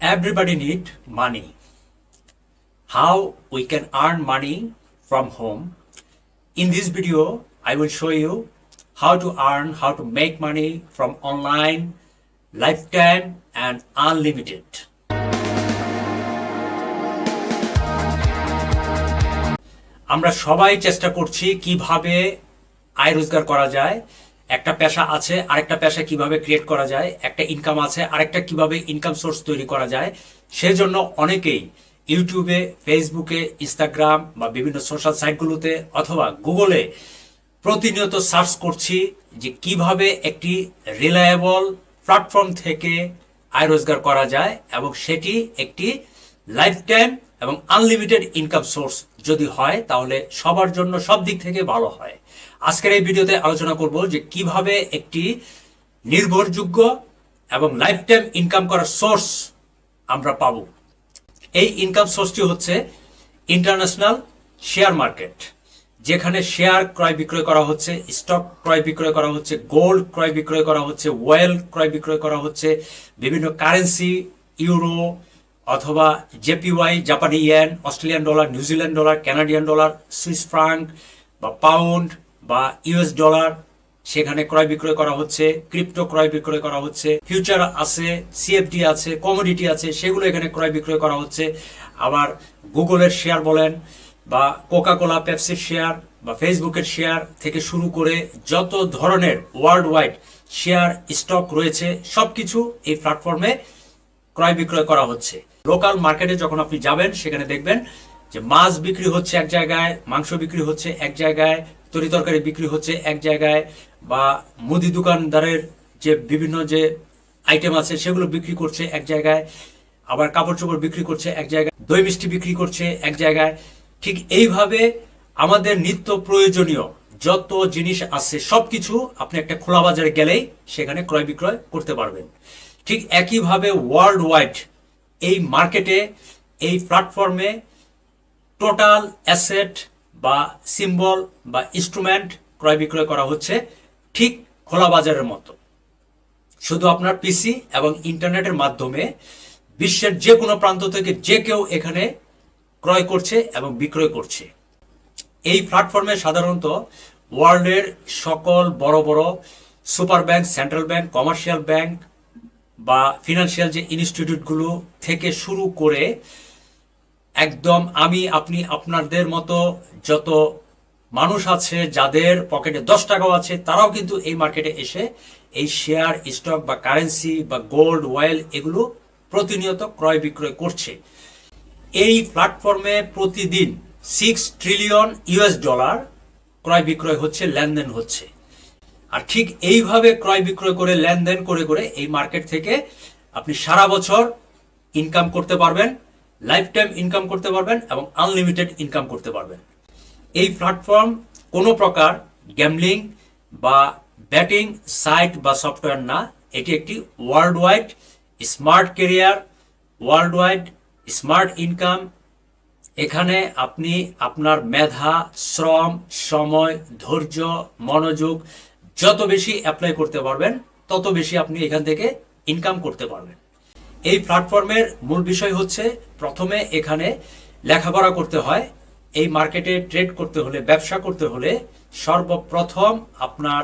Everybody need money. How we can earn money from home. In this video, I will show you how to earn, how to make money from online, lifetime and unlimited. আমরা সবাই চেষ্টা করছি কিভাবে আয় রোজগার করা যায়। একটা পেশা আছে, আরেকটা পেশা কিভাবে ক্রিয়েট করা যায়, একটা ইনকাম আছে, আরেকটা কিভাবে ইনকাম সোর্স তৈরি করা যায়। সেজন্য অনেকেই ইউটিউবে, ফেসবুকে, ইনস্টাগ্রাম বা বিভিন্ন সোশ্যাল সাইটগুলোতে অথবা গুগলে প্রতিনিয়ত সার্চ করছি যে কিভাবে একটি রিলায়েবল প্ল্যাটফর্ম থেকে আয় রোজগার করা যায় এবং সেটি একটি লাইফ টাইম এবং আনলিমিটেড ইনকাম সোর্স যদি হয় তাহলে সবার জন্য সব দিক থেকে ভালো হয়। আজকের এই ভিডিওতে আলোচনা করব যে কিভাবে একটি নির্ভরযোগ্য এবং লাইফ টাইম ইনকাম করার সোর্স আমরা পাবো। এই ইনকাম সোর্সটি হচ্ছে ইন্টারন্যাশনাল শেয়ার মার্কেট, যেখানে শেয়ার ক্রয় বিক্রয় করা হচ্ছে, স্টক ক্রয় বিক্রয় করা হচ্ছে, গোল্ড ক্রয় বিক্রয় করা হচ্ছে, ওয়েল ক্রয় বিক্রয় করা হচ্ছে, বিভিন্ন কারেন্সি, ইউরো অথবা জেপিওয়াই, জাপানি yen, Australian dollar, New Zealand dollar, Canadian dollar, Swiss Frank বা পাউন্ড বা ইউএস ডলার সেখানে ক্রয় বিক্রয় করা হচ্ছে, ক্রিপ্টো ক্রয় বিক্রয় করা হচ্ছে, ফিউচার আছে, সিএফডি আছে, কমোডিটি আছে, সেগুলো এখানে ক্রয় বিক্রয় করা হচ্ছে। আবার গুগলের শেয়ার বলেন বা কোকা কোলা, পেপসির শেয়ার বা ফেসবুকের শেয়ার থেকে শুরু করে যত ধরনের ওয়ার্ল্ড ওয়াইড শেয়ার স্টক রয়েছে সবকিছু এই প্ল্যাটফর্মে ক্রয় বিক্রয় করা হচ্ছে। লোকাল মার্কেটে যখন আপনি যাবেন সেখানে দেখবেন যে মাছ বিক্রি হচ্ছে এক জায়গায়, মাংস বিক্রি হচ্ছে এক জায়গায়, তরি তরকারি বিক্রি হচ্ছে এক জায়গায়, বা মুদি দোকানদারের যে বিভিন্ন যে আইটেম আছে সেগুলো বিক্রি করছে এক জায়গায়, আবার কাপড় চোপড় বিক্রি করছে এক জায়গায়, দই মিষ্টি বিক্রি করছে এক জায়গায়। ঠিক এইভাবে আমাদের নিত্য প্রয়োজনীয় যত জিনিস আছে সবকিছু আপনি একটা খোলা বাজারে গেলেই সেখানে ক্রয় বিক্রয় করতে পারবেন। ঠিক একইভাবে ওয়ার্ল্ড ওয়াইড এই মার্কেটে, এই প্ল্যাটফর্মে টোটাল অ্যাসেট বা সিম্বল বা ইনস্ট্রুমেন্ট ক্রয় বিক্রয় করা হচ্ছে ঠিক খোলা বাজারের মতো। শুধু আপনার পিসি এবং ইন্টারনেটের মাধ্যমে বিশ্বের যে কোনো প্রান্ত থেকে যে কেউ এখানে ক্রয় করছে এবং বিক্রয় করছে। এই প্ল্যাটফর্মে সাধারণত ওয়ার্ল্ডের সকল বড় বড় super bank, central bank, commercial bank বা ফিনান্সিয়াল যে ইনস্টিটিউটগুলো থেকে শুরু করে একদম আমি আপনি আপনাদের মতো যত মানুষ আছে যাদের পকেটে 10 টাকাও আছে তারাও কিন্তু এই মার্কেটে এসে এই শেয়ার, স্টক বা কারেন্সি বা গোল্ড, ওয়েল এগুলো প্রতিনিয়ত ক্রয় বিক্রয় করছে। এই প্ল্যাটফর্মে প্রতিদিন 6 ট্রিলিয়ন ইউএস ডলার ক্রয় বিক্রয় হচ্ছে, লেনদেন হচ্ছে। আর ঠিক এইভাবে ক্রয় বিক্রয় করে লেনদেন করে করে এই মার্কেট থেকে আপনি সারা বছর ইনকাম করতে পারবেন, লাইফ টাইম ইনকাম করতে পারবেন এবং আনলিমিটেড ইনকাম করতে পারবেন। এই প্ল্যাটফর্ম কোনো প্রকার গ্যামলিং বা ব্যাটিং সাইট বা সফটওয়্যার না, এটি একটি world wide smart career, world wide smart income. এখানে আপনি আপনার মেধা, শ্রম, সময়, ধৈর্য, মনোযোগ যত বেশি অ্যাপ্লাই করতে পারবেন তত বেশি আপনি এখান থেকে ইনকাম করতে পারবেন। এই প্ল্যাটফর্মের মূল বিষয় হচ্ছে প্রথমে এখানে লেখাপড়া করতে হয়। এই মার্কেটে ট্রেড করতে হলে, ব্যবসা করতে হলে সর্বপ্রথম আপনার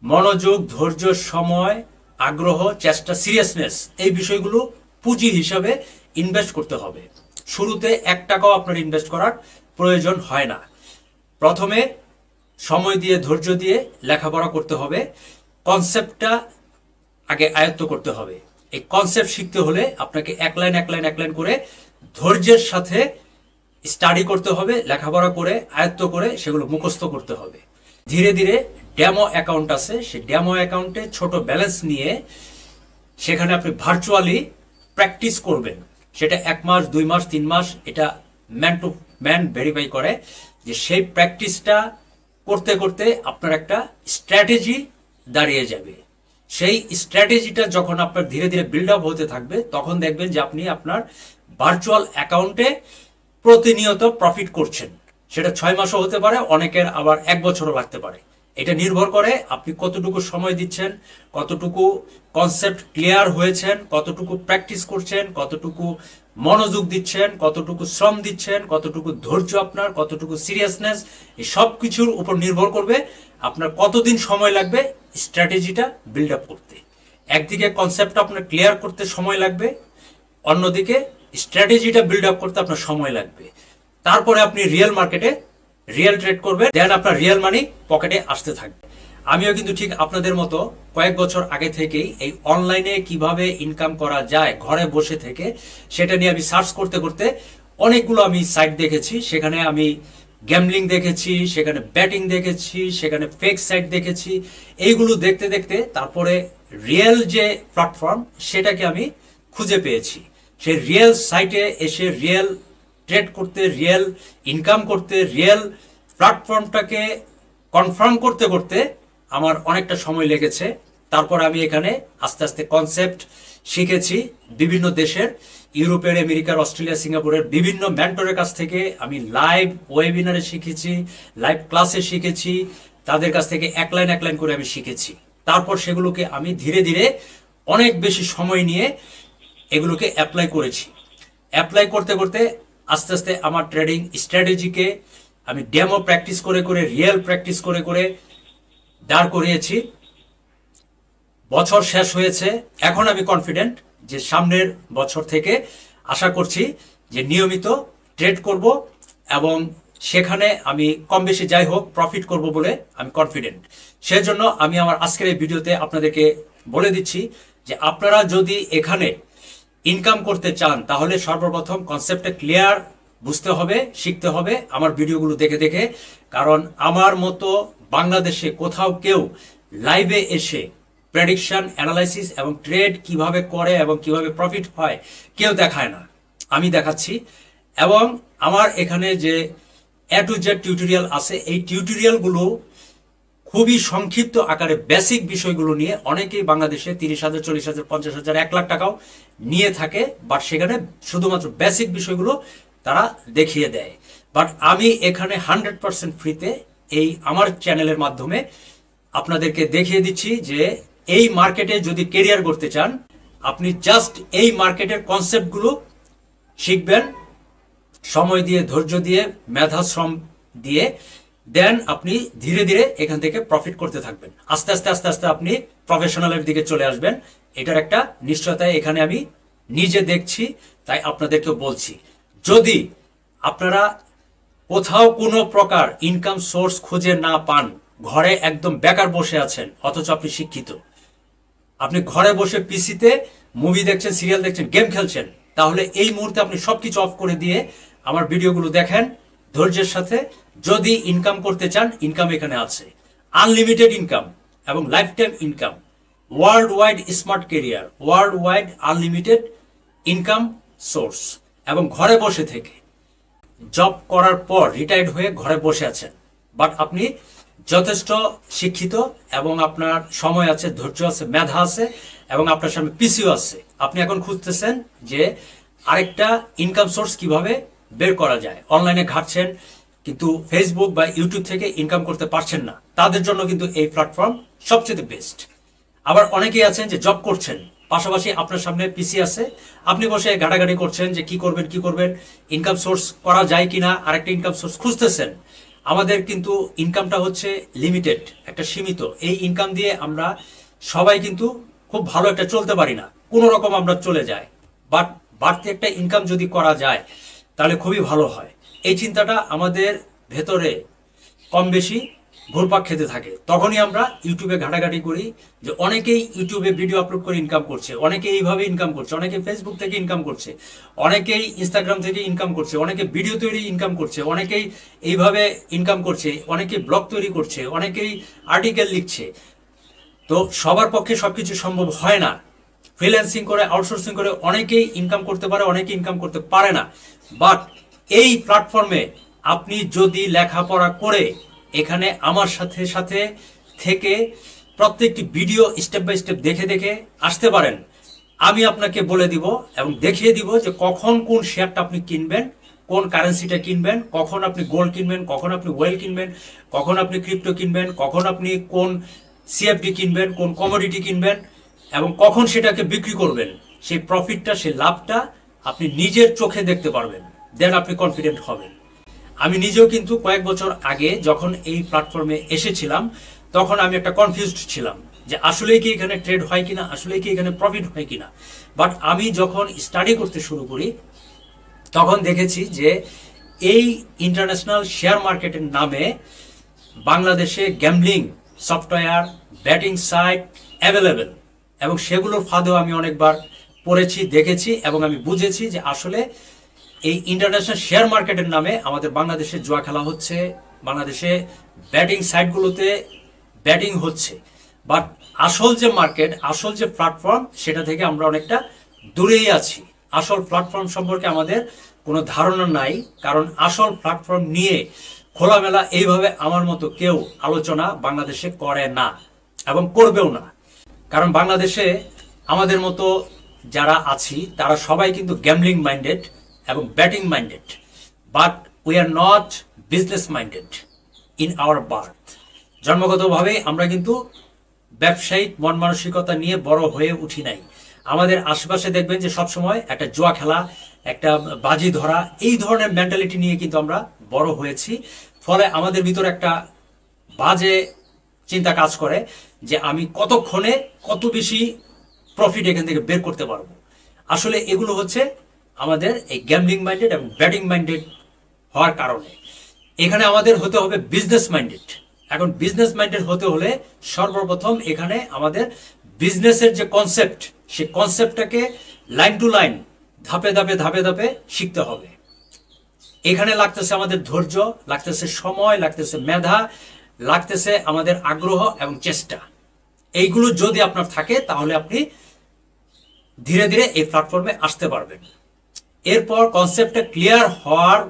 মনোযোগ, ধৈর্য, সময়, আগ্রহ, চেষ্টা, সিরিয়াসনেস এই বিষয়গুলো পুঁজি হিসাবে ইনভেস্ট করতে হবে। শুরুতে 1 টাকাও আপনার ইনভেস্ট করার প্রয়োজন হয় না। প্রথমে সময় দিয়ে, ধৈর্য দিয়ে লেখাপড়া করতে হবে। কনসেপ্টটা আগে আয়ত্ত করতে হবে। এই কনসেপ্ট শিখতে হলে আপনাকে এক লাইন করে ধৈর্যের সাথে স্টাডি করতে হবে, লেখাপড়া করে আয়ত্ত করে সেগুলো মুখস্থ করতে হবে। ধীরে ধীরে ডেমো অ্যাকাউন্ট আছে, সেই ডেমো অ্যাকাউন্টে ছোট ব্যালেন্স নিয়ে সেখানে আপনি ভার্চুয়ালি প্র্যাকটিস করবেন। সেটা 1 মাস, 2 মাস, 3 মাস, এটা ম্যান টু ম্যান ভেরিফাই করে যে সেই প্র্যাকটিসটা করতে করতে আপনার একটা স্ট্র্যাটেজি দাঁড়িয়ে যাবে। সেই স্ট্র্যাটেজিটা যখন আপনার ধীরে ধীরে বিল্ড আপ হতে থাকবে তখন দেখবেন যে আপনি আপনার ভার্চুয়াল অ্যাকাউন্টে প্রতিনিয়ত প্রফিট করছেন। সেটা 6 মাসও হতে পারে, অনেকের আবার 1 বছরও লাগতে পারে। এটা নির্ভর করে আপনি কতটুকু সময় দিচ্ছেন, কতটুকু কনসেপ্ট ক্লিয়ার হয়েছেন, কতটুকু প্র্যাকটিস করছেন, কতটুকু মনোযোগ দিচ্ছেন, কতটুকু শ্রম দিচ্ছেন, কতটুকু ধৈর্য আপনার, কতটুকু সিরিয়াসনেস, এই সব কিছুর উপর নির্ভর করবে আপনার কতদিন সময় লাগবে স্ট্র্যাটেজিটা বিল্ড আপ করতে। একদিকে কনসেপ্ট আপনার ক্লিয়ার করতে সময় লাগবে, অন্যদিকে স্ট্র্যাটেজিটা বিল্ড আপ করতে আপনার সময় লাগবে। তারপরে আপনি রিয়েল মার্কেটে রিয়েল ট্রেড করবেন, দেন আপনার রিয়েল মানি পকেটে আসতে থাকবে। আমিও কিন্তু ঠিক আপনাদের মতো কয়েক বছর আগে থেকেই এই অনলাইনে কিভাবে ইনকাম করা যায় ঘরে বসে থেকে, সেটা নিয়ে আমি সার্চ করতে করতে অনেকগুলো আমি সাইট দেখেছি। সেখানে আমি গ্যামলিং দেখেছি, সেখানে ব্যাটিং দেখেছি, সেখানে ফেক সাইট দেখেছি। এইগুলো দেখতে দেখতে তারপরে রিয়েল যে প্ল্যাটফর্ম সেটাকে আমি খুঁজে পেয়েছি। সেই রিয়েল সাইটে এসে রিয়েল ট্রেড করতে, রিয়েল ইনকাম করতে, রিয়েল প্ল্যাটফর্মটাকে কনফার্ম করতে করতে আমার অনেকটা সময় লেগেছে। তারপর আমি এখানে আস্তে আস্তে কনসেপ্ট শিখেছি বিভিন্ন দেশের, ইউরোপের, আমেরিকার, অস্ট্রেলিয়া, সিঙ্গাপুরের বিভিন্ন মেন্টরের কাছ থেকে আমি লাইভ ওয়েবিনারে শিখেছি, লাইভ ক্লাসে শিখেছি, তাদের কাছ থেকে এক লাইন করে আমি শিখেছি। তারপর সেগুলোকে আমি ধীরে ধীরে অনেক বেশি সময় নিয়ে এগুলোকে অ্যাপ্লাই করেছি। অ্যাপ্লাই করতে করতে আস্তে আস্তে আমার ট্রেডিং স্ট্র্যাটেজিকে আমি ডেমো প্র্যাকটিস করে করে, রিয়েল প্র্যাকটিস করে করে দাঁড় করিয়েছি। বছর শেষ হয়েছে, এখন আমি কনফিডেন্ট যে সামনের বছর থেকে আশা করছি যে নিয়মিত ট্রেড করব এবং সেখানে আমি কম বেশি যাই হোক প্রফিট করব বলে আমি কনফিডেন্ট। সেজন্য আমি আমার আজকের এই ভিডিওতে আপনাদেরকে বলে দিচ্ছি যে আপনারা যদি এখানে ইনকাম করতে চান তাহলে সর্বপ্রথম কনসেপ্টটা ক্লিয়ার বুঝতে হবে, শিখতে হবে আমার ভিডিওগুলো দেখে দেখে। কারণ আমার মতো বাংলাদেশে কোথাও কেউ লাইভে এসে প্রেডিকশন, অ্যানালাইসিস এবং ট্রেড কিভাবে করে এবং কিভাবে প্রফিট হয় কেউ দেখায় না, আমি দেখাচ্ছি। এবং আমার এখানে যে এ টু জেড টিউটোরিয়াল আছে, এই টিউটোরিয়ালগুলো খুবই সংক্ষিপ্ত আকারে বেসিক বিষয়গুলো নিয়ে অনেকেই বাংলাদেশে 30,000, 40,000, 50,000, 1 লাখ টাকাও নিয়ে থাকে, বাট সেখানে শুধুমাত্র বেসিক বিষয়গুলো তারা দেখিয়ে দেয়। বাট আমি এখানে 100% ফ্রিতে এই আমার চ্যানেলের মাধ্যমে আপনাদেরকে দেখিয়ে দিচ্ছি যে এই মার্কেটে যদি কেরিয়ার করতে চান, আপনি জাস্ট এই মার্কেটের কনসেপ্টগুলো শিখবেন, সময় দিয়ে, ধৈর্য দিয়ে, মেধাশ্রম দিয়ে, দেন আপনি ধীরে ধীরে এখান থেকে প্রফিট করতে থাকবেন। আস্তে আস্তে আস্তে আস্তে আপনি প্রফেশনালের দিকে চলে আসবেন। এটার একটা নিশ্চয়তা এখানে আমি নিজে দেখছি, তাই আপনাদেরকেও বলছি। যদি আপনারা কোথাও কোনো প্রকার ইনকাম সোর্স খুঁজে না পান, ঘরে একদম বেকার বসে আছেন অথচ আপনি শিক্ষিত, আপনি ঘরে বসে পিসিতে মুভি দেখছেন, সিরিয়াল দেখছেন, গেম খেলছেন, তাহলে এই মুহূর্তে আপনি সবকিছু অফ করে দিয়ে আমার ভিডিওগুলো দেখেন ধৈর্যের সাথে। যদি ইনকাম করতে চান, ইনকাম এখানে আছে, আনলিমিটেড ইনকাম এবং life time income, world wide smart career, world wide unlimited income source. এবং ঘরে বসে থেকে জব করার পর রিটায়ার্ড হয়ে ঘরে বসে আছেন, বাট আপনি যথেষ্ট শিক্ষিত এবং আপনার সময় আছে, ধৈর্য আছে, মেধা আছে এবং আপনার সামনে পিসিও আছে। আপনি এখন খুঁজতেছেন যে আরেকটা ইনকাম সোর্স কিভাবে বের করা যায়, অনলাইনে ঘাটছেন কিন্তু ফেসবুক বা ইউটিউব থেকে ইনকাম করতে পারছেন না, তাদের জন্য কিন্তু এই প্ল্যাটফর্ম সবচেয়ে বেস্ট। আবার অনেকেই আছেন যে জব করছেন, পাশাপাশি আপনার সামনে পিসি আছে, আপনি বসে ঘাটাঘাটি করছেন যে কি করবেন, ইনকাম সোর্স করা যায় কিনা, আরেকটা ইনকাম সোর্স খুঁজতেছেন। আমাদের কিন্তু ইনকামটা হচ্ছে লিমিটেড, একটা সীমিত। এই ইনকাম দিয়ে আমরা সবাই কিন্তু খুব ভালো একটা চলতে পারি না, কোনো রকম আমরা চলে যাই। বাট বাড়তি একটা ইনকাম যদি করা যায় তাহলে খুবই ভালো হয়। এই চিন্তাটা আমাদের ভেতরে কম বেশি ঘুরপাক খেতে থাকে। তখনই আমরা ইউটিউবে ঘাটাঘাটি করি যে অনেকেই ইউটিউবে ভিডিও আপলোড করে ইনকাম করছে, অনেকে এইভাবে ইনকাম করছে, অনেকে ফেসবুক থেকে ইনকাম করছে, অনেকেই ইনস্টাগ্রাম থেকে ইনকাম করছে, অনেকে ভিডিও তৈরি ইনকাম করছে, অনেকেই এইভাবে ইনকাম করছে, অনেকেই ব্লগ তৈরি করছে, অনেকেই আর্টিকেল লিখছে। তো সবার পক্ষে সবকিছু সম্ভব হয় না। ফ্রিল্যান্সিং করে, আউটসোর্সিং করে অনেকেই ইনকাম করতে পারে, অনেকে ইনকাম করতে পারে না। বাট এই প্ল্যাটফর্মে আপনি যদি লেখাপড়া করে এখানে আমার সাথে সাথে থেকে প্রত্যেকটি ভিডিও স্টেপ বাই স্টেপ দেখে দেখে আসতে পারেন, আমি আপনাকে বলে দিব এবং দেখিয়ে দিব যে কখন কোন শেয়ারটা আপনি কিনবেন, কোন কারেন্সিটা কিনবেন, কখন আপনি গোল্ড কিনবেন, কখন আপনি ওয়েল কিনবেন, কখন আপনি ক্রিপ্টো কিনবেন, কখন আপনি কোন সিএফডি কিনবেন, কোন কমোডিটি কিনবেন এবং কখন সেটাকে বিক্রি করবেন, সেই প্রফিটটা, সেই লাভটা আপনি নিজের চোখে দেখতে পারবেন। দেন আপনি কনফিডেন্ট হবেন। আমি নিজেও কিন্তু কয়েক বছর আগে যখন এই প্ল্যাটফর্মে এসেছিলাম তখন আমি একটা কনফিউজড ছিলাম যে আসলেই কি এখানে ট্রেড হয় কিনা, আসলেই কি এখানে প্রফিট হয় কিনা। বাট আমি যখন স্টাডি করতে শুরু করি তখন দেখেছি যে এই ইন্টারন্যাশনাল শেয়ার মার্কেটের নামে বাংলাদেশে gambling software, betting site available, এবং সেগুলোর ফাঁদেও আমি অনেকবার পড়েছি, দেখেছি এবং আমি বুঝেছি যে আসলে এই ইন্টারন্যাশনাল শেয়ার মার্কেটের নামে আমাদের বাংলাদেশে জুয়া খেলা হচ্ছে, বাংলাদেশে ব্যাটিং সাইটগুলোতে ব্যাটিং হচ্ছে। বাট আসল যে মার্কেট, আসল যে প্ল্যাটফর্ম, সেটা থেকে আমরা অনেকটা দূরেই আছি। আসল প্ল্যাটফর্ম সম্পর্কে আমাদের কোনো ধারণা নাই, কারণ আসল প্ল্যাটফর্ম নিয়ে খোলামেলা এইভাবে আমার মতো কেউ আলোচনা বাংলাদেশে করে না এবং করবেও না। কারণ বাংলাদেশে আমাদের মতো যারা আছি তারা সবাই কিন্তু গ্যাম্বলিং মাইন্ডেড এবং batting minded, but we are not business minded in our birth. জন্মগতভাবেই আমরা কিন্তু ব্যবসায়িক মন মানসিকতা নিয়ে বড় হয়ে উঠি নাই। আমাদের আশেপাশে দেখবেন যে সবসময় একটা জুয়া খেলা, একটা বাজি ধরা, এই ধরনের মেন্টালিটি নিয়ে কিন্তু আমরা বড় হয়েছি। ফলে আমাদের ভিতরে একটা বাজে চিন্তা কাজ করে যে আমি কতক্ষণে কত বেশি প্রফিট এখান থেকে বের করতে পারবো। আসলে এগুলো হচ্ছে আমাদের এই গ্যাম্বলিং মাইন্ডেড এবং ব্যাটিং মাইন্ডেড হওয়ার কারণে। এখানে আমাদের হতে হবে বিজনেস মাইন্ডেড। এখন বিজনেস মাইন্ডেড হতে হলে সর্বপ্রথম এখানে আমাদের বিজনেসের যে কনসেপ্ট, সেই কনসেপ্টটাকে লাইন টু লাইন, ধাপে ধাপে ধাপে ধাপে শিখতে হবে। এখানে লাগতেছে আমাদের ধৈর্য, লাগতেছে সময়, লাগতেছে মেধা, লাগতেছে আমাদের আগ্রহ এবং চেষ্টা। এইগুলো যদি আপনার থাকে তাহলে আপনি ধীরে ধীরে এই প্ল্যাটফর্মে আসতে পারবেন। এরপর কনসেপ্টটা ক্লিয়ার হওয়ার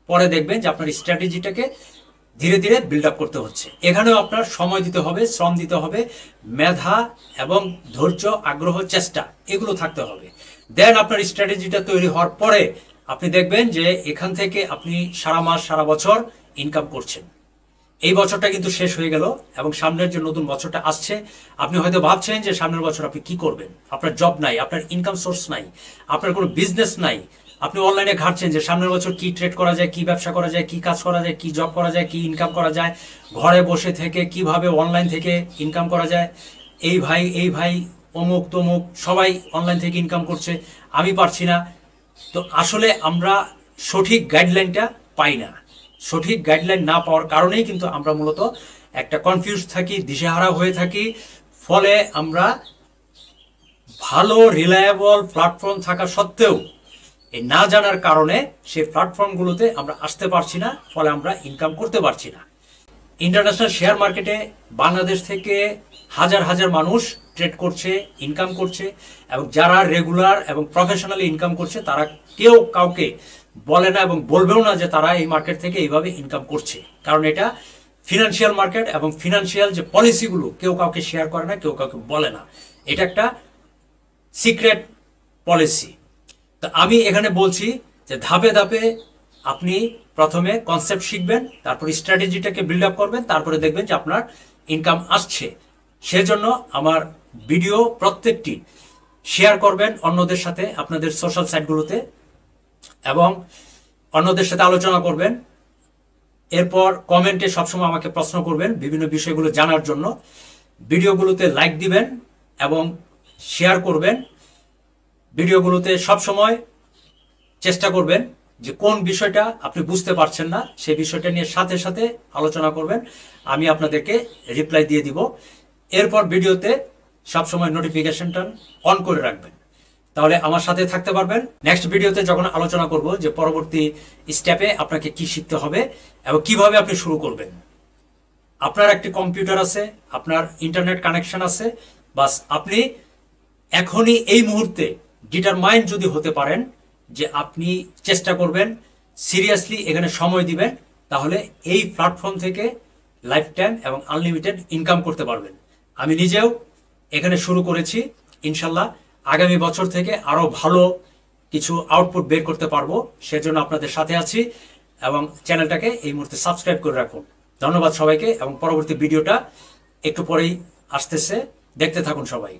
পরে দেখবেন যে আপনার স্ট্র্যাটেজিটাকে ধীরে ধীরে বিল্ড আপ করতে হচ্ছে। এখানেও আপনার সময় দিতে হবে, শ্রম দিতে হবে, মেধা এবং ধৈর্য, আগ্রহ, চেষ্টা এগুলো থাকতে হবে। দেন আপনার স্ট্র্যাটেজিটা তৈরি হওয়ার পরে আপনি দেখবেন যে এখান থেকে আপনি সারা মাস, সারা বছর ইনকাম করছেন। এই বছরটা কিন্তু শেষ হয়ে গেল এবং সামনের যে নতুন বছরটা আসছে, আপনি হয়তো ভাবছেন যে সামনের বছর আপনি কি করবেন। আপনার জব নাই, আপনার ইনকাম সোর্স নাই, আপনার কোনো বিজনেস নাই। আপনি অনলাইনে ঘাটছেন যে সামনের বছর কি ট্রেড করা যায়, কি ব্যবসা করা যায়, কি কাজ করা যায়, কি জব করা যায়, কি ইনকাম করা যায়, ঘরে বসে থেকে কিভাবে অনলাইন থেকে ইনকাম করা যায়। এই ভাই অমুক তমুক সবাই অনলাইন থেকে ইনকাম করছে, আমি পারছি না। তো আসলে আমরা সঠিক গাইডলাইনটা পাই না। সঠিক গাইডলাইন না পাওয়ার কারণেই কিন্তু আমরা মূলত একটা কনফিউজ থাকি, দিশেহারা হয়ে থাকি। ফলে আমরা ভালো রিলায়েবল প্ল্যাটফর্ম থাকা সত্ত্বেও এই না জানার কারণে সেই প্ল্যাটফর্মগুলোতে আমরা আসতে পারছি না, ফলে আমরা ইনকাম করতে পারছি না। ইন্টারন্যাশনাল শেয়ার মার্কেটে বাংলাদেশ থেকে হাজার হাজার মানুষ ট্রেড করছে, ইনকাম করছে, এবং যারা রেগুলার এবং প্রফেশনালি ইনকাম করছে তারা কেউ কাউকে বলে না এবং বলবেও না যে তারা এই মার্কেট থেকে এইভাবে ইনকাম করছে। কারণ এটা ফিনান্সিয়াল মার্কেট এবং ফিনান্সিয়াল যে পলিসিগুলো কেউ কাউকে শেয়ার করে না, কেউ কাউকে বলে না। এটা একটা সিক্রেট পলিসি। তো আমি এখানে বলছি যে ধাপে ধাপে আপনি প্রথমে কনসেপ্ট শিখবেন, তারপর স্ট্র্যাটেজিটাকে বিল্ড আপ করবেন, তারপরে দেখবেন যে আপনার ইনকাম আসছে। সেজন্য আমার ভিডিও প্রত্যেকটি শেয়ার করবেন অন্যদের সাথে, আপনাদের সোশ্যাল সাইটগুলোতে, এবং অন্যদের সাথে আলোচনা করবেন। এরপর কমেন্টে সবসময় আমাকে প্রশ্ন করবেন বিভিন্ন বিষয়গুলো জানার জন্য। ভিডিওগুলোতে লাইক দিবেন এবং শেয়ার করবেন। ভিডিওগুলোতে সবসময় চেষ্টা করবেন যে কোন বিষয়টা আপনি বুঝতে পারছেন না সেই বিষয়টা নিয়ে সাথে সাথে আলোচনা করবেন, আমি আপনাদেরকে রিপ্লাই দিয়ে দিব। এরপর ভিডিওতে সবসময় নোটিফিকেশনটা অন করে রাখবেন, তাহলে আমার সাথে থাকতে পারবেন। নেক্সট ভিডিওতে যখন আলোচনা করব যে পরবর্তী স্টেপে আপনাকে কি শিখতে হবে এবং কিভাবে আপনি শুরু করবেন। আপনার একটি কম্পিউটার আছে, আপনার ইন্টারনেট কানেকশন আছে, বাস আপনি এখনই এই মুহূর্তে ডিটারমাইন্ড যদি হতে পারেন যে আপনি চেষ্টা করবেন, সিরিয়াসলি এখানে সময় দিবেন, তাহলে এই প্ল্যাটফর্ম থেকে লাইফ টাইম এবং আনলিমিটেড ইনকাম করতে পারবেন। আমি নিজেও এখানে শুরু করেছি, ইনশাল্লাহ আগামী বছর থেকে আরো ভালো কিছু আউটপুট বের করতে পারবো, সেজন্য আপনাদের সাথে আছি এবং চ্যানেলটাকে এই মুহূর্তে সাবস্ক্রাইব করে রাখুন। ধন্যবাদ সবাইকে এবং পরবর্তী ভিডিওটা একটু পরেই আসতেছে, দেখতে থাকুন সবাই।